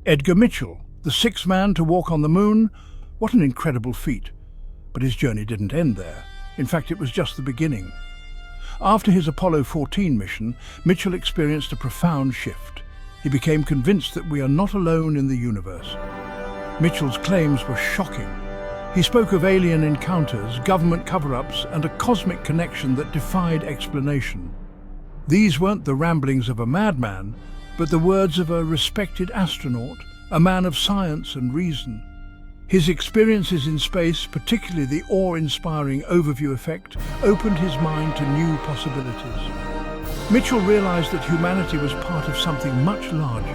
Edgar Mitchell, the sixth man to walk on the moon. What an incredible feat. But his journey didn't end there. In fact, it was just the beginning. After his Apollo 14 mission, Mitchell experienced a profound shift. He became convinced that we are not alone in the universe. Mitchell's claims were shocking. He spoke of alien encounters, government cover-ups, and a cosmic connection that defied explanation. These weren't the ramblings of a madman, but the words of a respected astronaut, a man of science and reason. His experiences in space, particularly the awe-inspiring overview effect, opened his mind to new possibilities. Mitchell realized that humanity was part of something much larger,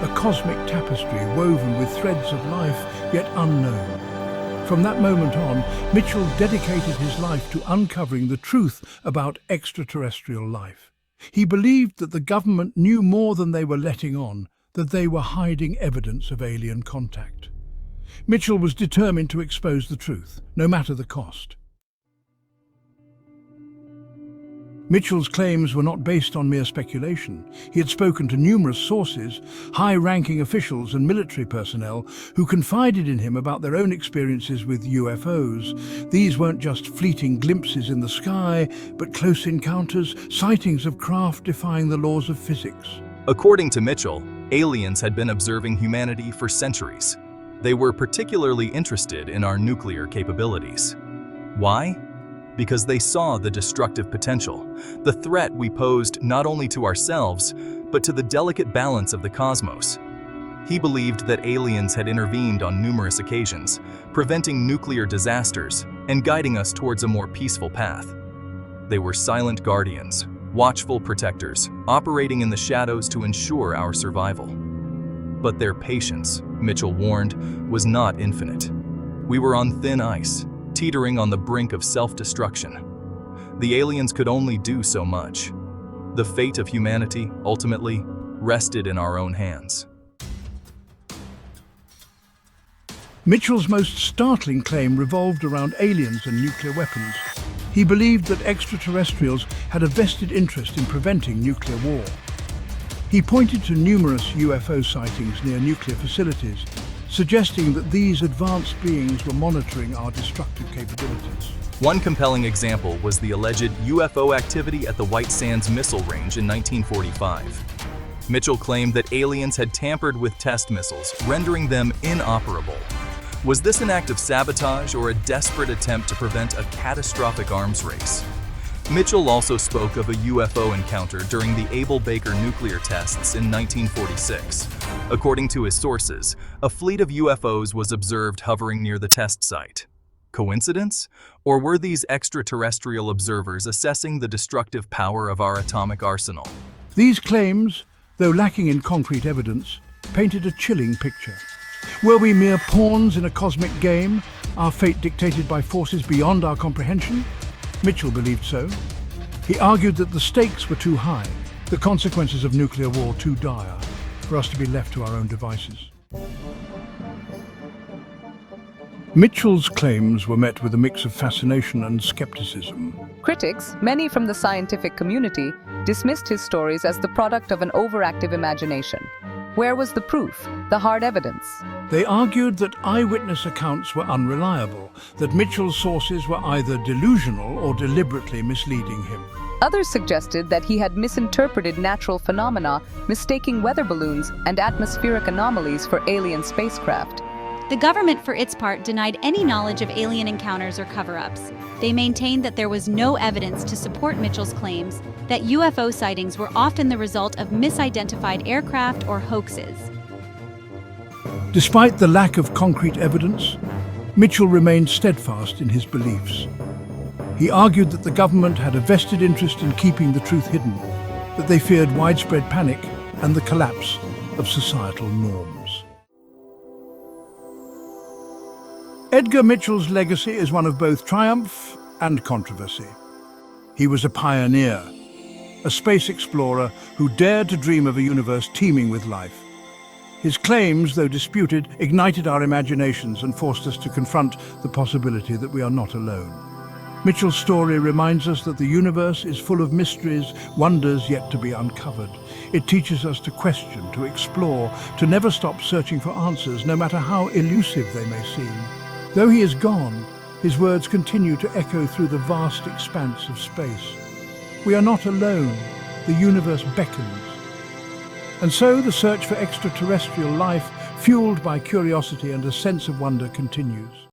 a cosmic tapestry woven with threads of life yet unknown. From that moment on, Mitchell dedicated his life to uncovering the truth about extraterrestrial life. He believed that the government knew more than they were letting on, that they were hiding evidence of alien contact. Mitchell was determined to expose the truth, no matter the cost. Mitchell's claims were not based on mere speculation. He had spoken to numerous sources, high-ranking officials and military personnel who confided in him about their own experiences with UFOs. These weren't just fleeting glimpses in the sky, but close encounters, sightings of craft defying the laws of physics. According to Mitchell, aliens had been observing humanity for centuries. They were particularly interested in our nuclear capabilities. Why? Because they saw the destructive potential, the threat we posed not only to ourselves, but to the delicate balance of the cosmos. He believed that aliens had intervened on numerous occasions, preventing nuclear disasters and guiding us towards a more peaceful path. They were silent guardians, watchful protectors, operating in the shadows to ensure our survival. But their patience, Mitchell warned, was not infinite. We were on thin ice, teetering on the brink of self-destruction. The aliens could only do so much. The fate of humanity, ultimately, rested in our own hands. Mitchell's most startling claim revolved around aliens and nuclear weapons. He believed that extraterrestrials had a vested interest in preventing nuclear war. He pointed to numerous UFO sightings near nuclear facilities, suggesting that these advanced beings were monitoring our destructive capabilities. One compelling example was the alleged UFO activity at the White Sands Missile Range in 1945. Mitchell claimed that aliens had tampered with test missiles, rendering them inoperable. Was this an act of sabotage or a desperate attempt to prevent a catastrophic arms race? Mitchell also spoke of a UFO encounter during the Able Baker nuclear tests in 1946. According to his sources, a fleet of UFOs was observed hovering near the test site. Coincidence? Or were these extraterrestrial observers assessing the destructive power of our atomic arsenal? These claims, though lacking in concrete evidence, painted a chilling picture. Were we mere pawns in a cosmic game, our fate dictated by forces beyond our comprehension? Mitchell believed so. He argued that the stakes were too high, the consequences of nuclear war too dire, for us to be left to our own devices. Mitchell's claims were met with a mix of fascination and skepticism. Critics, many from the scientific community, dismissed his stories as the product of an overactive imagination. Where was the proof, the hard evidence? They argued that eyewitness accounts were unreliable, that Mitchell's sources were either delusional or deliberately misleading him. Others suggested that he had misinterpreted natural phenomena, mistaking weather balloons and atmospheric anomalies for alien spacecraft. The government, for its part, denied any knowledge of alien encounters or cover-ups. They maintained that there was no evidence to support Mitchell's claims that UFO sightings were often the result of misidentified aircraft or hoaxes. Despite the lack of concrete evidence, Mitchell remained steadfast in his beliefs. He argued that the government had a vested interest in keeping the truth hidden, that they feared widespread panic and the collapse of societal norms. Edgar Mitchell's legacy is one of both triumph and controversy. He was a pioneer, a space explorer who dared to dream of a universe teeming with life. His claims, though disputed, ignited our imaginations and forced us to confront the possibility that we are not alone. Mitchell's story reminds us that the universe is full of mysteries, wonders yet to be uncovered. It teaches us to question, to explore, to never stop searching for answers, no matter how elusive they may seem. Though he is gone, his words continue to echo through the vast expanse of space. We are not alone. The universe beckons. And so the search for extraterrestrial life, fueled by curiosity and a sense of wonder, continues.